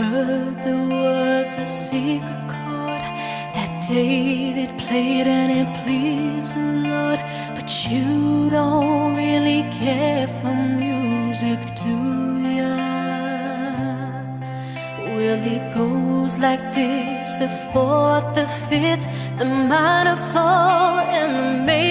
heard there was a secret chord that David played and it pleased the Lord. But you don't really care for music, do ya? Well, it goes like this: the fourth, the fifth, the minor fall, and the major.